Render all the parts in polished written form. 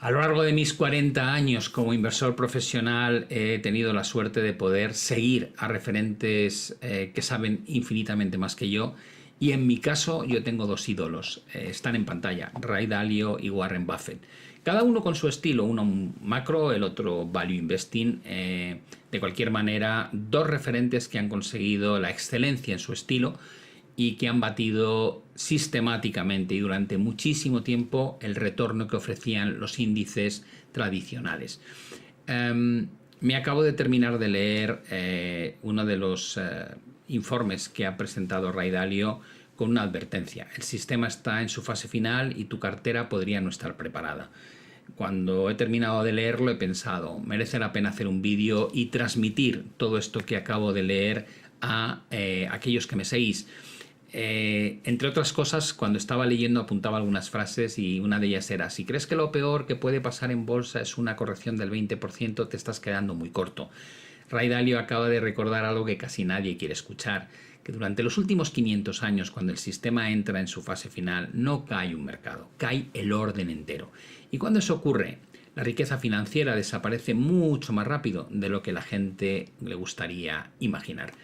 A lo largo de mis 40 años como inversor profesional he tenido la suerte de poder seguir a referentes que saben infinitamente más que yo, y en mi caso yo tengo dos ídolos, están en pantalla, Ray Dalio y Warren Buffett. Cada uno con su estilo, uno macro, el otro value investing. De cualquier manera, dos referentes que han conseguido la excelencia en su estilo y que han batido sistemáticamente y durante muchísimo tiempo el retorno que ofrecían los índices tradicionales. Me acabo de terminar de leer uno de los informes que ha presentado Ray Dalio con una advertencia: el sistema está en su fase final y tu cartera podría no estar preparada. Cuando he terminado de leerlo he pensado, merece la pena hacer un vídeo y transmitir todo esto que acabo de leer a aquellos que me seguís. Entre otras cosas, cuando estaba leyendo apuntaba algunas frases y una de ellas era: si crees que lo peor que puede pasar en bolsa es una corrección del 20%, te estás quedando muy corto. Ray Dalio acaba de recordar algo que casi nadie quiere escuchar, que durante los últimos 500 años, cuando el sistema entra en su fase final, no cae un mercado, cae el orden entero. Y cuando eso ocurre, la riqueza financiera desaparece mucho más rápido de lo que la gente le gustaría imaginar.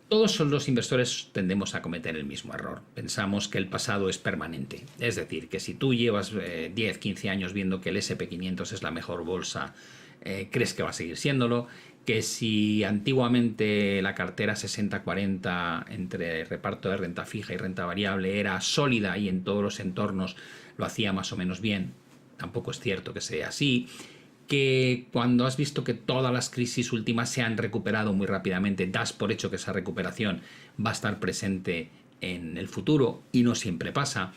Todos los inversores tendemos a cometer el mismo error. Pensamos que el pasado es permanente. Es decir, que si tú llevas 10, 15 años viendo que el SP500 es la mejor bolsa, crees que va a seguir siéndolo, que si antiguamente la cartera 60-40 entre reparto de renta fija y renta variable era sólida y en todos los entornos lo hacía más o menos bien, tampoco es cierto que sea así. Que cuando has visto que todas las crisis últimas se han recuperado muy rápidamente, das por hecho que esa recuperación va a estar presente en el futuro, y no siempre pasa.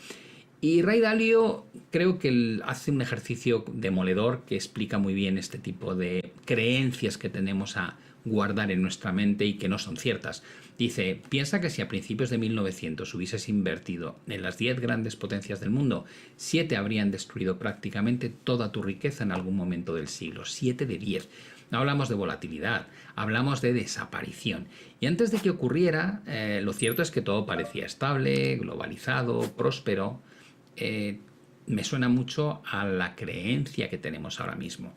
Y Ray Dalio creo que hace un ejercicio demoledor que explica muy bien este tipo de creencias que tenemos a guardar en nuestra mente y que no son ciertas. Dice: piensa que si a principios de 1900 hubieses invertido en las 10 grandes potencias del mundo, 7 habrían destruido prácticamente toda tu riqueza en algún momento del siglo. 7 de 10. No hablamos de volatilidad, hablamos de desaparición. Y antes de que ocurriera, lo cierto es que todo parecía estable, globalizado, próspero. Me suena mucho a la creencia que tenemos ahora mismo.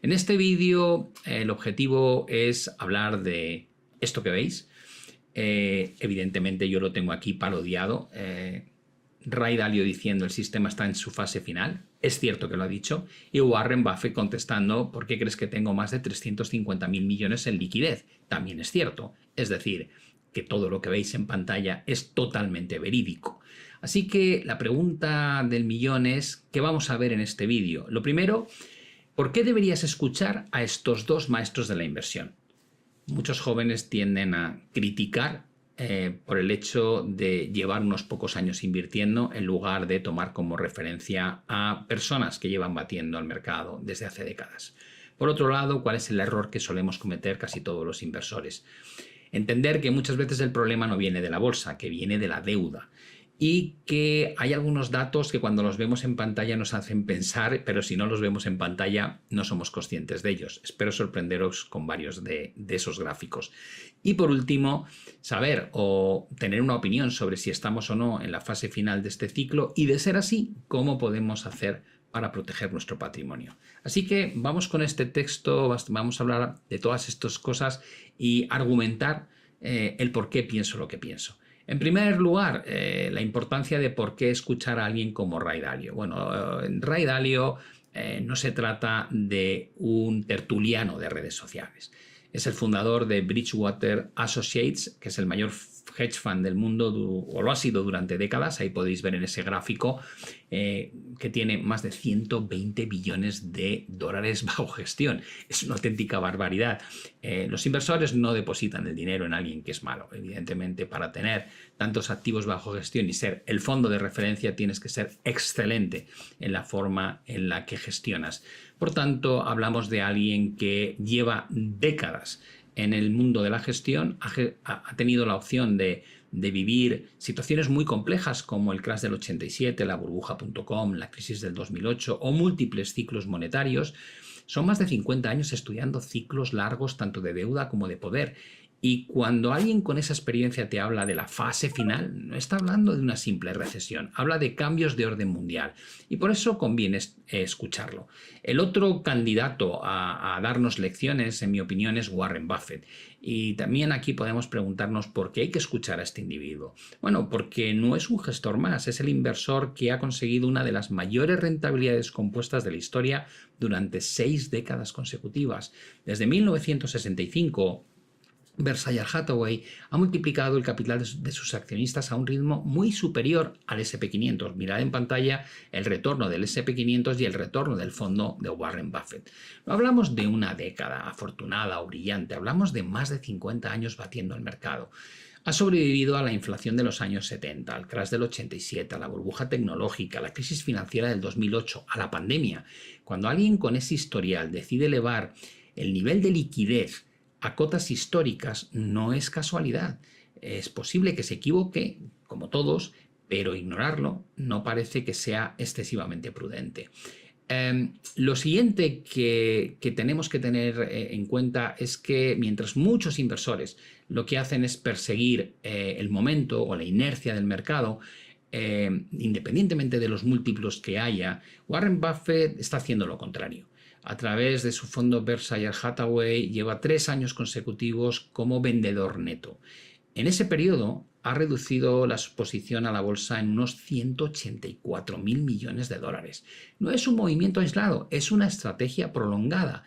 En este vídeo el objetivo es hablar de esto que veis. Evidentemente yo lo tengo aquí parodiado. Ray Dalio diciendo: el sistema está en su fase final. Es cierto que lo ha dicho. Y Warren Buffett contestando: ¿por qué crees que tengo más de 350.000 millones en liquidez? También es cierto. Es decir, que todo lo que veis en pantalla es totalmente verídico. Así que la pregunta del millón es: ¿qué vamos a ver en este vídeo? Lo primero, ¿por qué deberías escuchar a estos dos maestros de la inversión? Muchos jóvenes tienden a criticar por el hecho de llevar unos pocos años invirtiendo, en lugar de tomar como referencia a personas que llevan batiendo al mercado desde hace décadas. Por otro lado, ¿cuál es el error que solemos cometer casi todos los inversores? Entender que muchas veces el problema no viene de la bolsa, que viene de la deuda. Y que hay algunos datos que cuando los vemos en pantalla nos hacen pensar, pero si no los vemos en pantalla no somos conscientes de ellos. Espero sorprenderos con varios de esos gráficos. Y por último, saber o tener una opinión sobre si estamos o no en la fase final de este ciclo, y de ser así, cómo podemos hacer para proteger nuestro patrimonio. Así que vamos con este texto, vamos a hablar de todas estas cosas y argumentar el por qué pienso lo que pienso. En primer lugar, la importancia de por qué escuchar a alguien como Ray Dalio. Bueno, Ray Dalio no se trata de un tertuliano de redes sociales. Es el fundador de Bridgewater Associates, que es el mayor hedge fund del mundo, o lo ha sido durante décadas. Ahí podéis ver en ese gráfico que tiene más de 120 billones de dólares bajo gestión. Es una auténtica barbaridad. Los inversores no depositan el dinero en alguien que es malo. Evidentemente, para tener tantos activos bajo gestión y ser el fondo de referencia, tienes que ser excelente en la forma en la que gestionas. Por tanto, hablamos de alguien que lleva décadas en el mundo de la gestión, ha tenido la opción de vivir situaciones muy complejas como el crash del 87, la burbuja.com, la crisis del 2008 o múltiples ciclos monetarios. Son más de 50 años estudiando ciclos largos tanto de deuda como de poder, Y cuando alguien con esa experiencia te habla de la fase final, no está hablando de una simple recesión, habla de cambios de orden mundial. Y por eso conviene escucharlo. El otro candidato a darnos lecciones, en mi opinión, es Warren Buffett. Y también aquí podemos preguntarnos por qué hay que escuchar a este individuo. Bueno, porque no es un gestor más, es el inversor que ha conseguido una de las mayores rentabilidades compuestas de la historia durante 6 décadas consecutivas. Desde 1965, Berkshire Hathaway ha multiplicado el capital de sus accionistas a un ritmo muy superior al S&P 500. Mirad en pantalla el retorno del S&P 500 y el retorno del fondo de Warren Buffett. No hablamos de una década afortunada o brillante, hablamos de más de 50 años batiendo el mercado. Ha sobrevivido a la inflación de los años 70, al crash del 87, a la burbuja tecnológica, a la crisis financiera del 2008, a la pandemia. Cuando alguien con ese historial decide elevar el nivel de liquidez a cotas históricas, no es casualidad. Es posible que se equivoque, como todos, pero ignorarlo no parece que sea excesivamente prudente. Lo siguiente que tenemos que tener en cuenta es que mientras muchos inversores lo que hacen es perseguir el momento o la inercia del mercado, independientemente de los múltiplos que haya, Warren Buffett está haciendo lo contrario. A través de su fondo Berkshire Hathaway lleva 3 años consecutivos como vendedor neto. En ese periodo ha reducido la exposición a la bolsa en unos 184.000 millones de dólares. No es un movimiento aislado, es una estrategia prolongada.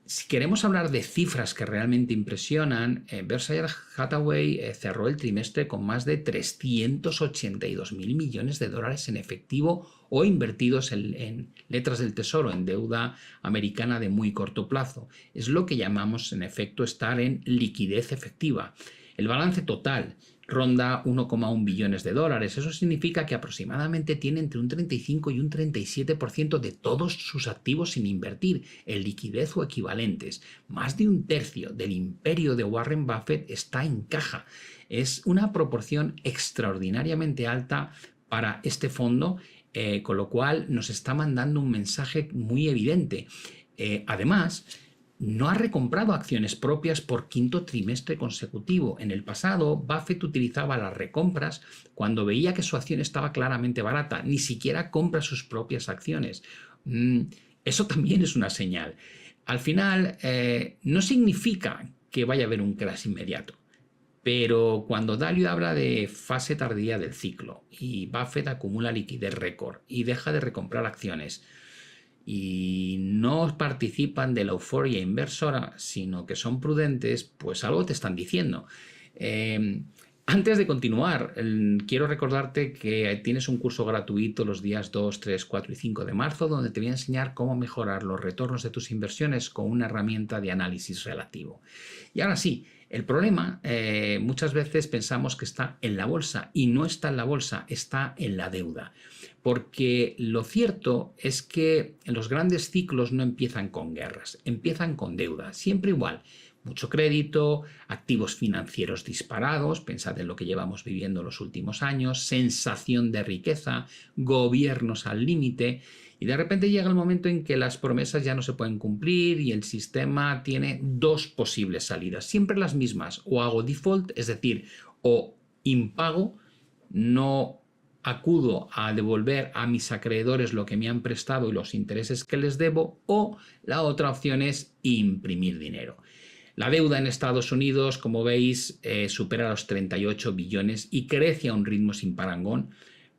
Si queremos hablar de cifras que realmente impresionan, Berkshire Hathaway cerró el trimestre con más de 382.000 millones de dólares en efectivo o invertidos en letras del tesoro, en deuda americana de muy corto plazo. Es lo que llamamos en efecto estar en liquidez efectiva. El balance total ronda 1,1 billones de dólares. Eso significa que aproximadamente tiene entre un 35 y un 37% de todos sus activos sin invertir en liquidez o equivalentes. Más de un tercio del imperio de Warren Buffett está en caja. Es una proporción extraordinariamente alta para este fondo, con lo cual nos está mandando un mensaje muy evidente. Además, no ha recomprado acciones propias por 5º trimestre consecutivo. En el pasado, Buffett utilizaba las recompras cuando veía que su acción estaba claramente barata. Ni siquiera compra sus propias acciones. Eso también es una señal. Al final, no significa que vaya a haber un crash inmediato. Pero cuando Dalio habla de fase tardía del ciclo y Buffett acumula liquidez récord y deja de recomprar acciones, y no participan de la euforia inversora, sino que son prudentes, pues algo te están diciendo. Antes de continuar, quiero recordarte que tienes un curso gratuito los días 2, 3, 4 y 5 de marzo, donde te voy a enseñar cómo mejorar los retornos de tus inversiones con una herramienta de análisis relativo. Y ahora sí, el problema, muchas veces pensamos que está en la bolsa y no está en la bolsa, está en la deuda. Porque lo cierto es que los grandes ciclos no empiezan con guerras, empiezan con deuda, siempre igual. Mucho crédito, activos financieros disparados, pensad en lo que llevamos viviendo los últimos años, sensación de riqueza, gobiernos al límite, y de repente llega el momento en que las promesas ya no se pueden cumplir y el sistema tiene 2 posibles salidas, siempre las mismas: o hago default, es decir, o impago, no acudo a devolver a mis acreedores lo que me han prestado y los intereses que les debo, o la otra opción es imprimir dinero. La deuda en Estados Unidos, como veis, supera los 38 billones y crece a un ritmo sin parangón,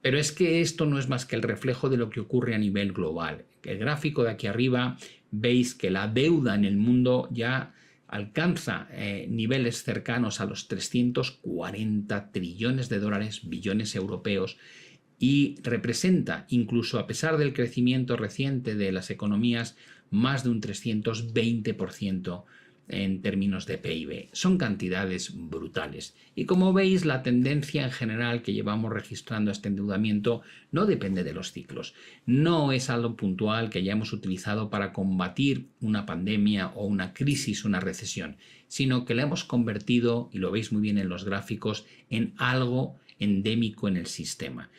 pero es que esto no es más que el reflejo de lo que ocurre a nivel global. El gráfico de aquí arriba, veis que la deuda en el mundo ya alcanza niveles cercanos a los 340 trillones de dólares, billones europeos, y representa, incluso a pesar del crecimiento reciente de las economías, más de un 320% en términos de PIB. Son cantidades brutales. Y como veis, la tendencia en general que llevamos registrando este endeudamiento no depende de los ciclos. No es algo puntual que hayamos utilizado para combatir una pandemia o una crisis, una recesión, sino que la hemos convertido, y lo veis muy bien en los gráficos, en algo endémico en el sistema.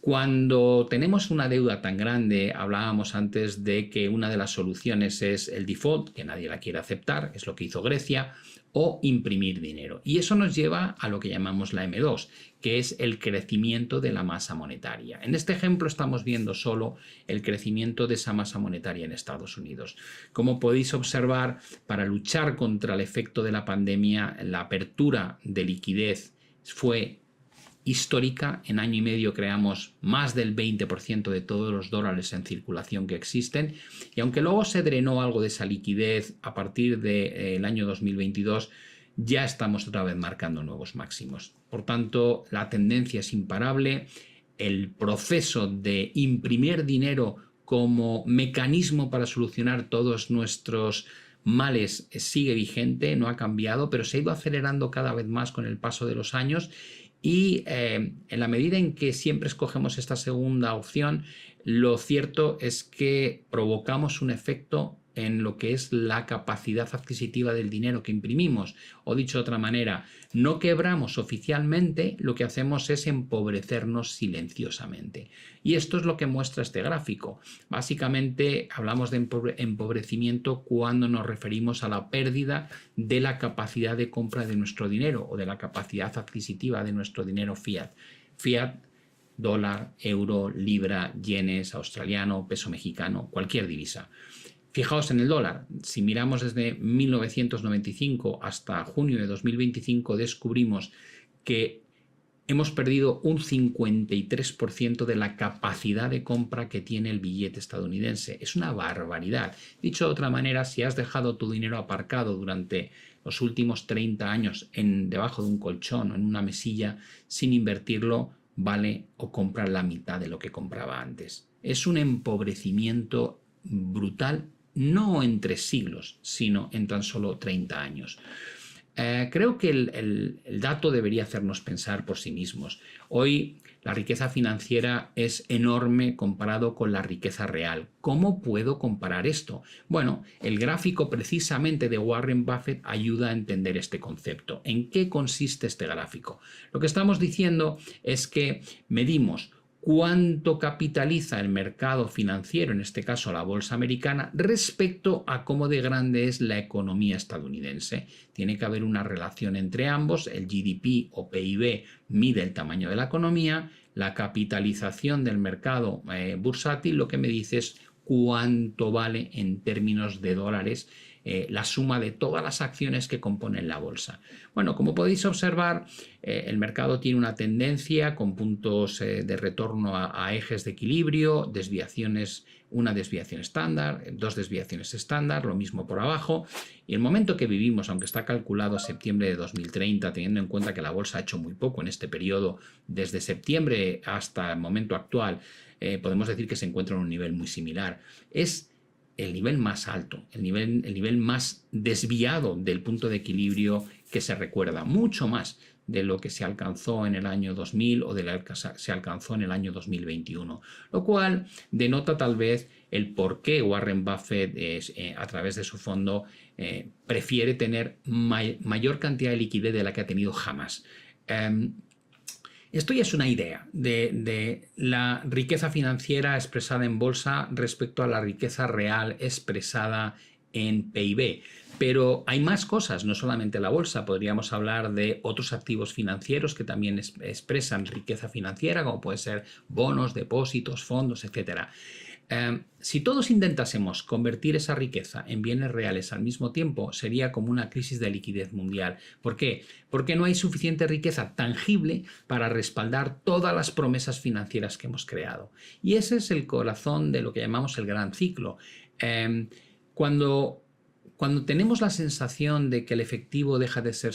Cuando tenemos una deuda tan grande, hablábamos antes de que una de las soluciones es el default, que nadie la quiere aceptar, es lo que hizo Grecia, o imprimir dinero. Y eso nos lleva a lo que llamamos la M2, que es el crecimiento de la masa monetaria. En este ejemplo estamos viendo solo el crecimiento de esa masa monetaria en Estados Unidos. Como podéis observar, para luchar contra el efecto de la pandemia, la apertura de liquidez fue histórica. En año y medio creamos más del 20% de todos los dólares en circulación que existen, y aunque luego se drenó algo de esa liquidez a partir del año 2022, ya estamos otra vez marcando nuevos máximos. Por tanto, la tendencia es imparable. El proceso de imprimir dinero como mecanismo para solucionar todos nuestros males sigue vigente, no ha cambiado, pero se ha ido acelerando cada vez más con el paso de los años. Y en la medida en que siempre escogemos esta segunda opción, lo cierto es que provocamos un efecto en lo que es la capacidad adquisitiva del dinero que imprimimos. O dicho de otra manera, no quebramos oficialmente, lo que hacemos es empobrecernos silenciosamente. Y esto es lo que muestra este gráfico. Básicamente hablamos de empobrecimiento cuando nos referimos a la pérdida de la capacidad de compra de nuestro dinero o de la capacidad adquisitiva de nuestro dinero fiat. Fiat, dólar, euro, libra, yenes, australiano, peso mexicano, cualquier divisa. Fijaos en el dólar. Si miramos desde 1995 hasta junio de 2025, descubrimos que hemos perdido un 53% de la capacidad de compra que tiene el billete estadounidense. Es una barbaridad. Dicho de otra manera, si has dejado tu dinero aparcado durante los últimos 30 años debajo de un colchón o en una mesilla sin invertirlo, vale o compra la mitad de lo que compraba antes. Es un empobrecimiento brutal, no en 3 siglos, sino en tan solo 30 años. Creo que el dato debería hacernos pensar por sí mismos. Hoy la riqueza financiera es enorme comparado con la riqueza real. ¿Cómo puedo comparar esto? Bueno, el gráfico precisamente de Warren Buffett ayuda a entender este concepto. ¿En qué consiste este gráfico? Lo que estamos diciendo es que medimos cuánto capitaliza el mercado financiero, en este caso la bolsa americana, respecto a cómo de grande es la economía estadounidense. Tiene que haber una relación entre ambos. El GDP o PIB mide el tamaño de la economía, la capitalización del mercado bursátil lo que me dice es cuánto vale en términos de dólares la suma de todas las acciones que componen la bolsa. Bueno, como podéis observar, el mercado tiene una tendencia con puntos de retorno a ejes de equilibrio, desviaciones, una desviación estándar, 2 desviaciones estándar, lo mismo por abajo. Y el momento que vivimos, aunque está calculado a septiembre de 2030, teniendo en cuenta que la bolsa ha hecho muy poco en este periodo, desde septiembre hasta el momento actual, podemos decir que se encuentra en un nivel muy similar. Es el nivel más alto, el nivel más desviado del punto de equilibrio que se recuerda, mucho más de lo que se alcanzó en el año 2000 o de lo que se alcanzó en el año 2021, lo cual denota tal vez el por qué Warren Buffett a través de su fondo prefiere tener mayor cantidad de liquidez de la que ha tenido jamás. Esto ya es una idea de la riqueza financiera expresada en bolsa respecto a la riqueza real expresada en PIB. Pero hay más cosas, no solamente la bolsa. Podríamos hablar de otros activos financieros que también expresan riqueza financiera, como pueden ser bonos, depósitos, fondos, etc. Si todos intentásemos convertir esa riqueza en bienes reales al mismo tiempo, sería como una crisis de liquidez mundial. ¿Por qué? Porque no hay suficiente riqueza tangible para respaldar todas las promesas financieras que hemos creado. Y ese es el corazón de lo que llamamos el gran ciclo. Cuando tenemos la sensación de que el efectivo deja de ser